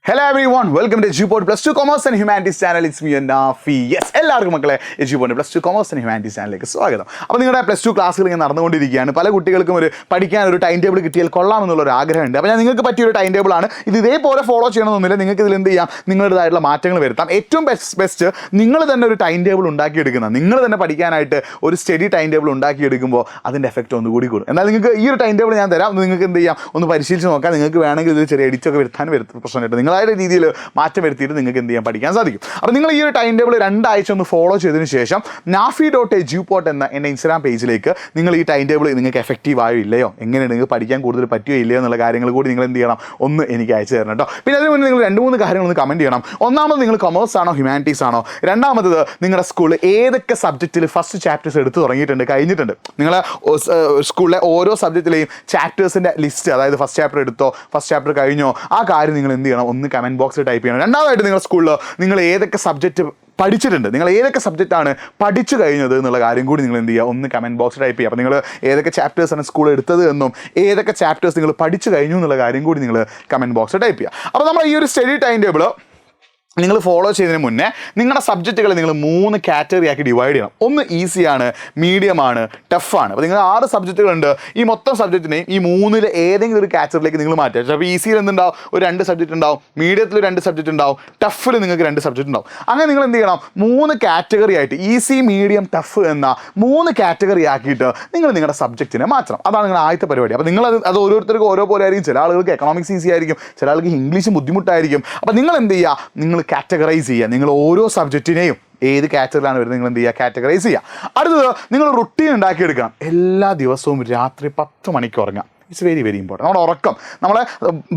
Hello everyone, welcome to G-Pod Plus 2 Commerce and Humanities channel. It's me and Nafi. Yes, എല്ലാവർക്കും മക്കളെ G-Pod Plus 2 Commerce and Humanities ചാനലിലേക്ക് സ്വാഗതം. അപ്പോൾ നിങ്ങളുടെ plus two ക്ലാസ്സുകൾ ഇങ്ങനെ നടന്നുകൊണ്ടിരിക്കുകയാണ്. പല കുട്ടികൾക്കും പഠിക്കാൻ ഒരു ടൈം ടേബിൾ കിട്ടിയാൽ കൊള്ളാമെന്നുള്ള ഒരു ആഗ്രഹമുണ്ട്. അപ്പോൾ ഞാൻ നിങ്ങൾക്ക് പറ്റിയൊരു ടൈം ടേബിൾ ആണ്. ഇത് ഇതേപോലെ ഫോളോ ചെയ്യണമെന്നൊന്നുമില്ല. നിങ്ങൾക്ക് ഇതിൽ എന്ത് ചെയ്യാം, നിങ്ങളുടേതായിട്ടുള്ള മാറ്റങ്ങൾ വരുത്താം. ഏറ്റവും ബെസ്റ്റ് നിങ്ങൾ തന്നെ ഒരു ടൈം ടേബിൾ ഉണ്ടാക്കിയെടുക്കുന്ന, നിങ്ങൾ തന്നെ പഠിക്കാനായിട്ട് ഒരു സ്റ്റഡി ടൈം ടേബിൾ ഉണ്ടാക്കിയെടുക്കുമ്പോൾ അതിൻ്റെ എഫക്റ്റ് ഒന്നുകൂടി കൂടും. എന്നാൽ നിങ്ങൾക്ക് ഈ ഒരു ടൈം ടേബിൾ ഞാൻ തരാം. നിങ്ങൾക്ക് എന്ത് ചെയ്യാം, ഒന്ന് പരിശീലിച്ച് നോക്കാം. നിങ്ങൾക്ക് വേണമെങ്കിൽ ഇതിൽ ചെറിയ എഡിറ്റൊക്കെ വരുത്താൻ പ്രശ്നമായിട്ട് നിങ്ങളായ രീതിയിൽ മാറ്റം വരുത്തിയിട്ട് നിങ്ങൾക്ക് എന്ത് ചെയ്യാൻ പഠിക്കാൻ സാധിക്കും. അപ്പോൾ നിങ്ങൾ ഈ ഒരു ടൈം ടേബിൾ 2 ആഴ്ച ഒന്ന് ഫോളോ ചെയ്തതിന് ശേഷം nafi.ejupot എന്ന എൻ്റെ ഇൻസ്റ്റാഗ്രാം പേജിലേക്ക് നിങ്ങൾ ഈ ടൈം ടേബിൾ നിങ്ങൾക്ക് എഫക്റ്റീവ് ആയോ ഇല്ലയോ, എങ്ങനെ നിങ്ങൾക്ക് പഠിക്കാൻ കൂടുതൽ പറ്റുകയോ ഇല്ലയോ എന്നുള്ള കാര്യങ്ങൾ കൂടി നിങ്ങൾ എന്ത് ചെയ്യണം, ഒന്ന് എനിക്ക് അയച്ചു തരണം കേട്ടോ. പിന്നെ അതിന് മുന്നേ നിങ്ങൾ 2-3 കാര്യങ്ങൾ ഒന്ന് കമൻറ്റ് ചെയ്യണം. ഒന്നാമത് നിങ്ങൾ കൊമേഴ്സ് ആണോ ഹ്യൂമാനിറ്റീസ് ആണോ, രണ്ടാമത്തത് നിങ്ങളുടെ സ്കൂളിൽ ഏതൊക്കെ സബ്ജക്റ്റിൽ ഫസ്റ്റ് ചാപ്റ്റേഴ്സ് എടുത്ത് തുടങ്ങിയിട്ടുണ്ട്, കഴിഞ്ഞിട്ടുണ്ട്. നിങ്ങൾ സ്കൂളിലെ ഓരോ സബ്ജക്റ്റിലെയും ചാപ്റ്റേഴ്സിൻ്റെ ലിസ്റ്റ്, അതായത് ഫസ്റ്റ് ചാപ്റ്റർ എടുത്തോ, ഫസ്റ്റ് ചാപ്റ്റർ കഴിഞ്ഞോ, ആ കാര്യം നിങ്ങൾ എന്ത് ചെയ്യണം, ഒന്ന് കമൻറ്റ് ബോക്സിൽ ടൈപ്പ് ചെയ്യണം. രണ്ടാമതായിട്ട് നിങ്ങളുടെ സ്കൂളിൽ നിങ്ങൾ ഏതൊക്കെ സബ്ജക്റ്റ് പഠിച്ചിട്ടുണ്ട്, നിങ്ങൾ ഏതൊക്കെ സബ്ജക്റ്റാണ് പഠിച്ചു കഴിഞ്ഞത് എന്നുള്ള കാര്യം കൂടി നിങ്ങൾ എന്ത് ചെയ്യുക, ഒന്ന് കമൻറ്റ് ബോക്സിൽ ടൈപ്പ് ചെയ്യുക. അപ്പോൾ നിങ്ങൾ ഏതൊക്കെ ചാപ്റ്റേഴ്സാണ് സ്കൂളിൽ എടുത്തത് എന്നും ഏതൊക്കെ ചാപ്റ്റേഴ്സ് നിങ്ങൾ പഠിച്ചു കഴിഞ്ഞു എന്നുള്ള കാര്യം കൂടി നിങ്ങൾ കമൻറ്റ് ബോക്സിൽ ടൈപ്പ് ചെയ്യുക. അപ്പോൾ നമ്മൾ ഈ ഒരു സ്റ്റഡി ടൈം ടേബിൾ നിങ്ങൾ ഫോളോ ചെയ്തതിന് മുന്നേ നിങ്ങളുടെ സബ്ജക്റ്റുകൾ നിങ്ങൾ 3 കാറ്റഗറി ആക്കി ഡിവൈഡ് ചെയ്യണം. ഒന്ന് ഈസിയാണ്, മീഡിയമാണ്, ടഫാണ്. അപ്പോൾ നിങ്ങൾ 6 സബ്ജക്റ്റുകളുണ്ട്. ഈ മൊത്തം സബ്ജക്റ്റിനെയും ഈ 3-ൽ ഏതെങ്കിലും ഒരു കാറ്റഗറിയിലേക്ക് നിങ്ങൾ മാറ്റുക. അപ്പോൾ ഈസിയിൽ എന്തുണ്ടാവും, ഒരു 2 സബ്ജക്റ്റ് ഉണ്ടാവും, മീഡിയത്തിൽ 2 സബ്ജക്റ്റ് ഉണ്ടാവും, ടഫിൽ നിങ്ങൾക്ക് 2 സബ്ജക്റ്റ് ഉണ്ടാവും. അങ്ങനെ നിങ്ങൾ എന്ത് ചെയ്യണം, 3 കാറ്റഗറി ആയിട്ട് ഈസി, മീഡിയം, ടഫ് എന്ന 3 കാറ്റഗറി ആക്കിയിട്ട് നിങ്ങൾ നിങ്ങളുടെ സബ്ജക്റ്റിനെ മാറ്റണം. അതാണ് നിങ്ങളുടെ ആദ്യത്തെ പരിപാടി. അപ്പോൾ നിങ്ങൾ അത് ഓരോരുത്തർക്കും ഓരോ പോലെ ആയിരിക്കും. ചില ആളുകൾക്ക് എക്കണോമിക്സ് ഈസി ആയിരിക്കും, ചില ആൾക്ക് ഇംഗ്ലീഷ് ബുദ്ധിമുട്ടായിരിക്കും. അപ്പോൾ നിങ്ങൾ എന്ത് ചെയ്യുക, നിങ്ങൾ കാറ്റഗറൈസ് ചെയ്യുക. നിങ്ങൾ ഓരോ സബ്ജക്റ്റിനെയും ഏത് കാറ്റഗറിയിലാണ് വരുന്നത് നിങ്ങൾ എന്ത് ചെയ്യുക, കാറ്റഗറൈസ് ചെയ്യുക. അടുത്തത് നിങ്ങൾ റൊട്ടീൻ ഉണ്ടാക്കിയെടുക്കണം. എല്ലാ ദിവസവും രാത്രി 10 മണിക്ക് ഉറങ്ങുക. It's very very important. നമ്മുടെ ഉറക്കം, നമ്മുടെ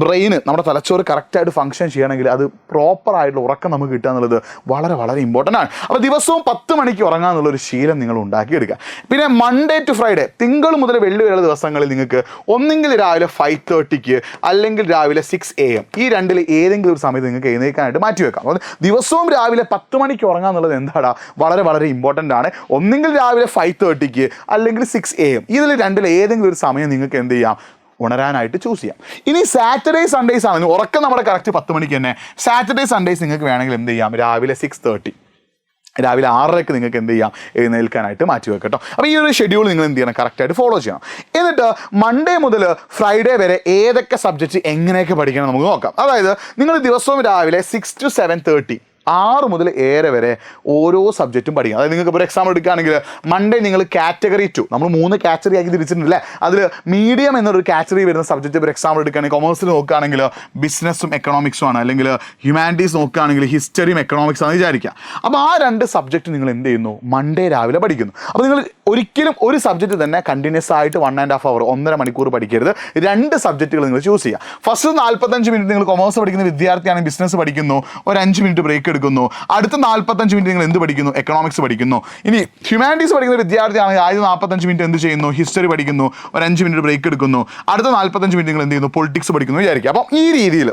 ബ്രെയിന്, നമ്മുടെ തലച്ചോറ് കറക്റ്റായിട്ട് ഫംഗ്ഷൻ ചെയ്യണമെങ്കിൽ അത് പ്രോപ്പറായിട്ടുള്ള ഉറക്കം നമുക്ക് കിട്ടുക എന്നുള്ളത് വളരെ വളരെ ഇമ്പോർട്ടൻ്റ് ആണ്. അപ്പോൾ ദിവസവും 10 മണിക്ക് ഉറങ്ങുക എന്നുള്ളൊരു ശീലം നിങ്ങൾ ഉണ്ടാക്കിയെടുക്കുക. പിന്നെ മൺഡേ ടു ഫ്രൈഡേ, തിങ്കൾ മുതൽ വെള്ളി വരെയുള്ള ദിവസങ്ങളിൽ നിങ്ങൾക്ക് ഒന്നെങ്കിൽ രാവിലെ 5:30 അല്ലെങ്കിൽ രാവിലെ 6 AM, ഈ 2-ൽ ഏതെങ്കിലും ഒരു സമയത്ത് നിങ്ങൾക്ക് എഴുന്നേൽക്കാനായിട്ട് മാറ്റി വെക്കാം. അപ്പോൾ ദിവസവും രാവിലെ 10 മണിക്ക് ഉറങ്ങുക എന്നുള്ളത് എന്താണ്, വളരെ വളരെ ഇമ്പോർട്ടൻ്റ് ആണ്. ഒന്നെങ്കിൽ രാവിലെ 5:30 അല്ലെങ്കിൽ 6 AM, ഇതിൽ 2-ൽ ഏതെങ്കിലും ഒരു സമയം നിങ്ങൾക്ക് എന്ത് ചെയ്യാം, ഉണരാനായിട്ട് ചൂസ് ചെയ്യാം. ഇനി സാറ്റർഡേ സൺഡേസ് ആണ് ഉറക്കം നമ്മുടെ കറക്റ്റ് 10 മണിക്ക് തന്നെ. സാറ്റർഡേ സൺഡേസ് നിങ്ങൾക്ക് വേണമെങ്കിൽ എന്ത് ചെയ്യാം, രാവിലെ 6:30, രാവിലെ 6:00 നിങ്ങൾക്ക് എന്ത് ചെയ്യാം, എഴുന്നേൽക്കാനായിട്ട് മാറ്റി വെക്കാം കേട്ടോ. അപ്പോൾ ഈ ഒരു ഷെഡ്യൂൾ നിങ്ങൾ എന്ത് ചെയ്യണം, കറക്റ്റായിട്ട് ഫോളോ ചെയ്യണം. എന്നിട്ട് മൺഡേ മുതൽ ഫ്രൈഡേ വരെ ഏതൊക്കെ സബ്ജക്റ്റ് എങ്ങനെയൊക്കെ പഠിക്കണം നമുക്ക് നോക്കാം. അതായത് നിങ്ങൾ ദിവസവും രാവിലെ 6 to 7:30, 6 മുതൽ 7 വരെ ഓരോ സബ്ജക്റ്റും പഠിക്കാം. അതായത് നിങ്ങൾക്ക് ഒരു എക്സാമ്പിൾ എടുക്കുകയാണെങ്കിൽ മൺഡേ നിങ്ങൾ കാറ്റഗറി 2, നമ്മൾ 3 കാറ്റഗറി ആക്കി തിരിച്ചിട്ടുണ്ടല്ലേ, അതിൽ മീഡിയം എന്നൊരു കാറ്റഗറി വരുന്ന സബ്ജക്റ്റ് ഒരു എക്സാമ്പിൾ എടുക്കുകയാണെങ്കിൽ കൊമേഴ്സിൽ നോക്കുകയാണെങ്കിൽ ബിസിനസ്സും എക്കണോമിക്സും ആണ്, അല്ലെങ്കിൽ ഹ്യൂമാനിറ്റീസ് നോക്കുകയാണെങ്കിൽ ഹിസ്റ്ററിയും എക്കണോമിക്സ് ആണ് വിചാരിക്കുക. അപ്പോൾ ആ 2 സബ്ജക്റ്റ് നിങ്ങൾ എന്ത് ചെയ്യുന്നു, മൺഡേ രാവിലെ പഠിക്കുന്നു. അപ്പോൾ നിങ്ങൾ ഒരിക്കലും ഒരു സബ്ജക്റ്റ് തന്നെ കണ്ടിന്യൂസ് ആയിട്ട് 1.5 hour, 1.5 മണിക്കൂർ പഠിക്കരുത്. 2 സബ്ജക്റ്റുകൾ നിങ്ങൾ ചൂസ് ചെയ്യുക. ഫസ്റ്റ് 45 മിനിറ്റ് നിങ്ങൾ കൊമേഴ്സ് പഠിക്കുന്ന വിദ്യാർത്ഥിയാണെങ്കിൽ ബിസിനസ് പഠിക്കുന്നു, ഒരു 5 മിനിറ്റ് ബ്രേക്ക് എടുക്കുന്നു. അടുത്ത 45 മിനിറ്റ് നിങ്ങൾ എന്ത് പഠിക്കുന്നു, എക്കണോമിക്സ് പഠിക്കുന്നു. ഇനി ഹ്യൂമാനിറ്റീസ് പഠിക്കുന്ന വിദ്യാർത്ഥിയാണെങ്കിൽ ആദ്യം 45 മിനിറ്റ് എന്ത് ചെയ്യുന്നു, ഹിസ്റ്ററി പഠിക്കുന്നു, ഒരു 5 മിനിറ്റ് ബ്രേക്ക് എടുക്കുന്നു. അടുത്ത 45 മിനിറ്റ് നിങ്ങൾ എന്ത് ചെയ്യുന്നു, പൊളിറ്റിക്സ് പഠിക്കുന്നു വിചാരിക്കുക. അപ്പം ഈ രീതിയിൽ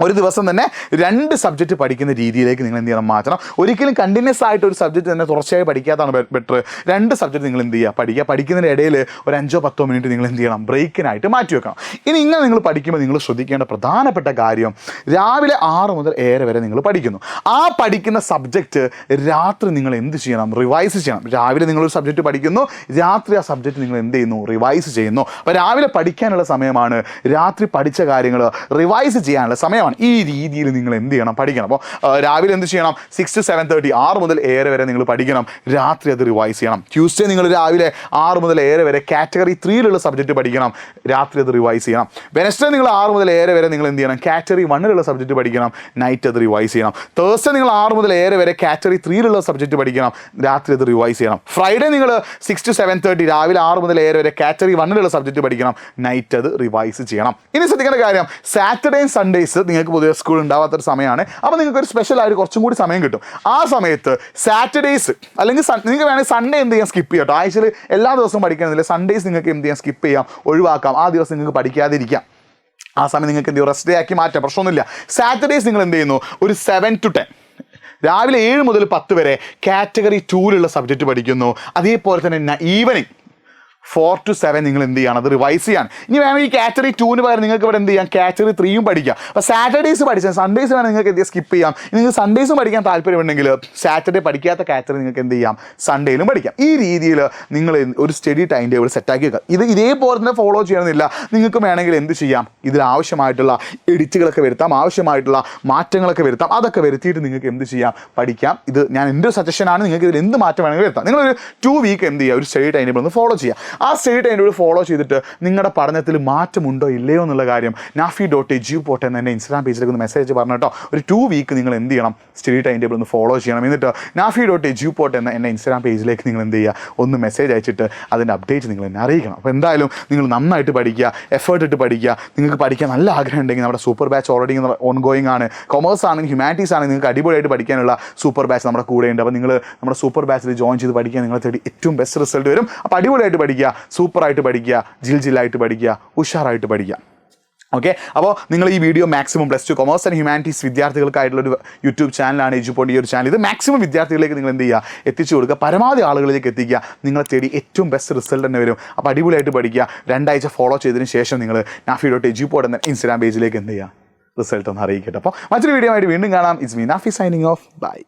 ഒരു ദിവസം തന്നെ 2 സബ്ജക്റ്റ് പഠിക്കുന്ന രീതിയിലേക്ക് നിങ്ങൾ എന്ത് ചെയ്യണം, മാറ്റണം. ഒരിക്കലും കണ്ടിന്യൂസ് ആയിട്ട് ഒരു സബ്ജക്റ്റ് തന്നെ തുടർച്ചയായി പഠിക്കാത്തതാണ് ബെറ്റർ. 2 സബ്ജക്റ്റ് നിങ്ങൾ എന്ത് ചെയ്യുക, പഠിക്കുന്നതിൻ്റെ ഇടയിൽ ഒരു 5-10 മിനിറ്റ് നിങ്ങൾ എന്ത് ചെയ്യണം, ബ്രേക്കിനായിട്ട് മാറ്റി വെക്കണം. ഇനി ഇങ്ങനെ നിങ്ങൾ പഠിക്കുമ്പോൾ നിങ്ങൾ ശ്രദ്ധിക്കേണ്ട പ്രധാനപ്പെട്ട കാര്യം, രാവിലെ 6 മുതൽ 7 വരെ നിങ്ങൾ പഠിക്കുന്നു. ആ പഠിക്കുന്ന സബ്ജക്റ്റ് രാത്രി നിങ്ങൾ എന്ത് ചെയ്യണം, റിവൈസ് ചെയ്യണം. രാവിലെ നിങ്ങളൊരു സബ്ജക്റ്റ് പഠിക്കുന്നു, രാത്രി ആ സബ്ജക്റ്റ് നിങ്ങൾ എന്ത് ചെയ്യുന്നു, റിവൈസ് ചെയ്യുന്നു. അപ്പോൾ രാവിലെ പഠിക്കാനുള്ള സമയമാണ്, രാത്രി പഠിച്ച കാര്യങ്ങൾ റിവൈസ് ചെയ്യാനുള്ള സമയമാണ്. ഈ രീതിയിൽ നിങ്ങൾ എന്ത് ചെയ്യണം, പഠിക്കണം. അപ്പോൾ രാവിലെ എന്ത് ചെയ്യണം, 6 to 7:30, 6 മുതൽ 7 വരെ നിങ്ങൾ പഠിക്കണം. രാത്രി അത് റിവൈസ് ചെയ്യണം. ട്യൂസ്ഡേ നിങ്ങൾ രാവിലെ 6 മുതൽ 7 വരെ കാറ്റഗറി 3-ലുള്ള സബ്ജക്റ്റ് പഠിക്കണം. രാത്രി അത് റിവൈസ് ചെയ്യണം. വെനസ്ഡേ നിങ്ങൾ 6 മുതൽ 7 വരെ നിങ്ങൾ എന്ത് ചെയ്യണം, കാറ്റഗറി 1-ലുള്ള സബ്ജക്റ്റ് പഠിക്കണം. നൈറ്റ് അത് റിവൈസ് ചെയ്യണം. തേഴ്സ്ഡേ നിങ്ങൾ 6 മുതൽ 7 വരെ കാറ്റഗറി 3-ലുള്ള സബ്ജക്റ്റ് പഠിക്കണം. രാത്രി അത് റിവൈസ് ചെയ്യണം. ഫ്രൈഡേ നിങ്ങൾ 6 to 7:30, രാവിലെ 6 മുതൽ 7 വരെ കാറ്റഗറി 1-ലുള്ള സബ്ജക്റ്റ് പഠിക്കണം. നൈറ്റ് അത് റിവൈസ് ചെയ്യണം. ഇനി ശ്രദ്ധിക്കേണ്ട കാര്യം, സാറ്റർഡേയും സൺഡേസ് നിങ്ങൾക്ക് പൊതുവെ സ്കൂൾ ഉണ്ടാവാത്തൊരു സമയമാണ്. അപ്പോൾ നിങ്ങൾക്ക് ഒരു സ്പെഷ്യലായിട്ട് കുറച്ചും കൂടി സമയം കിട്ടും. ആ സമയത്ത് സാറ്റർഡേയ്സ് അല്ലെങ്കിൽ നിങ്ങൾക്ക് വേണമെങ്കിൽ സൺഡേ എന്ത് ചെയ്യാം, സ്കിപ്പ് ചെയ്യാം കേട്ടോ. ആഴ്ചയിൽ എല്ലാ ദിവസവും പഠിക്കുന്നില്ല, സൺഡേസ് നിങ്ങൾക്ക് എന്ത് ചെയ്യാം, സ്കിപ്പ് ചെയ്യാം, ഒഴിവാക്കാം. ആ ദിവസം നിങ്ങൾക്ക് പഠിക്കാതിരിക്കാം. ആ സമയം നിങ്ങൾക്ക് എന്ത് ചെയ്യും, റെസ്റ്റ് ഡേ ആക്കി മാറ്റാം, പ്രശ്നമൊന്നുമില്ല. സാറ്റർഡേയ്സ് നിങ്ങൾ എന്ത് ചെയ്യുന്നു, ഒരു 7 to 10, രാവിലെ 7 മുതൽ 10 വരെ കാറ്റഗറി 2-ലുള്ള സബ്ജക്റ്റ് പഠിക്കുന്നു. അതേപോലെ തന്നെ ഈവനിങ് 4 to 7 നിങ്ങൾ എന്ത് ചെയ്യണം, അത് റിവൈസ് ചെയ്യാൻ. ഇനി വേണം ഈ കാറ്റഗറി 2 പകരം നിങ്ങൾക്ക് ഇവിടെ എന്ത് ചെയ്യാം, കാറ്റഗറി 3 പഠിക്കാം. അപ്പോൾ സാറ്റർഡേസ് പഠിച്ചാൽ സൺഡേസ് വേണം നിങ്ങൾക്ക് എന്ത് സ്കിപ്പ് ചെയ്യാം. നിങ്ങൾക്ക് സൺഡേസും പഠിക്കാൻ താല്പര്യമുണ്ടെങ്കിൽ സാറ്റർഡേ പഠിക്കാത്ത കാറ്റഗറി നിങ്ങൾക്ക് എന്ത് ചെയ്യാം, സൺഡേയിലും പഠിക്കാം. ഈ രീതിയിൽ നിങ്ങൾ ഒരു സ്റ്റഡി ടൈം ടേബിൾ സെറ്റാക്കി വെക്കുക. ഇതേപോലെ തന്നെ ഫോളോ ചെയ്യണമെന്നില്ല. നിങ്ങൾക്ക് വേണമെങ്കിൽ എന്ത് ചെയ്യാം, ഇതിൽ ആവശ്യമായിട്ടുള്ള എഡിറ്റുകളൊക്കെ വരുത്താം, ആവശ്യമായിട്ടുള്ള മാറ്റങ്ങളൊക്കെ വരുത്താം. അതൊക്കെ വരുത്തിയിട്ട് നിങ്ങൾക്ക് എന്ത് ചെയ്യാം, പഠിക്കാം. ഇത് ഞാൻ എൻ്റെ സജഷനാണ്. നിങ്ങൾക്ക് ഇതിൽ എന്ത് മാറ്റം വേണമെങ്കിൽ വരുത്താം. നിങ്ങളൊരു 2 വീക്ക് എന്ത് ചെയ്യുക, ഒരു സ്റ്റഡി ടൈം ടേബിൾ ഒന്ന് ഫോളോ ചെയ്യുക. ആ സ്റ്റഡി ടൈം ടേബിൾ ഫോളോ ചെയ്തിട്ട് നിങ്ങളുടെ പഠനത്തിൽ മാറ്റമുണ്ടോ ഇല്ലയോ എന്നുള്ള കാര്യം nafi.edu.pot എന്ന എൻ്റെ ഇൻസ്റ്റാഗ്രാം പേജിലേക്ക് ഒന്ന് മെസ്സേജ് പറഞ്ഞു കേട്ടോ. ഒരു 2 വീക്ക് നിങ്ങൾ എന്ത് ചെയ്യണം, സ്റ്റഡി ടൈം ടേബിൾ ഒന്ന് ഫോളോ ചെയ്യണം. എന്നിട്ട് nafi.edu.pot എന്ന എൻ്റെ ഇൻസ്റ്റാഗ്രാം പേജിലേക്ക് നിങ്ങൾ എന്ത് ചെയ്യുക, ഒന്ന് മെസ്സേജ് അയച്ചിട്ട് അതിൻ്റെ അപ്ഡേറ്റ് നിങ്ങൾ എന്നെ അറിയിക്കണം. അപ്പോൾ എന്തായാലും നിങ്ങൾ നന്നായിട്ട് പഠിക്കുക, എഫേർട്ട് ഇട്ട് പഠിക്കുക. നിങ്ങൾക്ക് പഠിക്കാൻ നല്ല ആഗ്രഹം ഉണ്ടെങ്കിൽ നമ്മുടെ സൂപ്പർ ബാച്ച് ഓൾറെഡി ഓൺഗോയിങ് ആണ്. കൊമേഴ്സ് ആണെങ്കിൽ ഹ്യൂമാനിറ്റീസ് ആണെങ്കിൽ നിങ്ങൾക്ക് അടിപൊളിയായിട്ട് പഠിക്കാനുള്ള സൂപ്പർ ബാച്ച് നമ്മുടെ കൂടെ ഉണ്ട്. അപ്പോൾ നിങ്ങൾ നമ്മുടെ സൂപ്പർ ബാച്ചിൽ ജോയിൻ ചെയ്ത് പഠിക്കുക. നിങ്ങളെ തേടി ഏറ്റവും ബെസ്റ്റ് റിസൾട്ട് വരും. അപ്പോൾ അടിപൊളിയായിട്ട് പഠിക്കുക, സൂപ്പറായിട്ട് പഠിക്കുക, ജില്ലായിട്ട് പഠിക്കുക, ഉഷാറായിട്ട് പഠിക്കുക. ഓക്കെ, അപ്പോൾ നിങ്ങൾ ഈ video maximum +2 commerce and humanities വിദ്യാർത്ഥികൾക്കായിട്ടുള്ളൊരു യൂട്യൂബ് ചാനലാണ് എജുപോഡ്. ഈ ഒരു ചാനൽ ഇത് മാക്സിമം വിദ്യാർത്ഥികളിലേക്ക് നിങ്ങൾ എന്ത് ചെയ്യുക, എത്തിച്ചു കൊടുക്കുക, പരമാവധി ആളുകളിലേക്ക് എത്തിക്കുക. നിങ്ങളെ തേടി ഏറ്റവും ബെസ്റ്റ് റിസൾട്ട് തന്നെ വരും. അപ്പോൾ അടിപൊളിയായിട്ട് പഠിക്കുക. 2 ആഴ്ച ഫോളോ ചെയ്തതിന് ശേഷം നിങ്ങൾ nafi.edu.pot എന്ന ഇൻസ്റ്റാഗ്രാം പേജിലേക്ക് എന്ത് ചെയ്യുക, റിസൾട്ട് ഒന്ന് അറിയിക്കട്ടെ. അപ്പോൾ മറ്റൊരു വീഡിയോ ആയിട്ട് വീണ്ടും കാണാം. It's me Nafi signing off. By.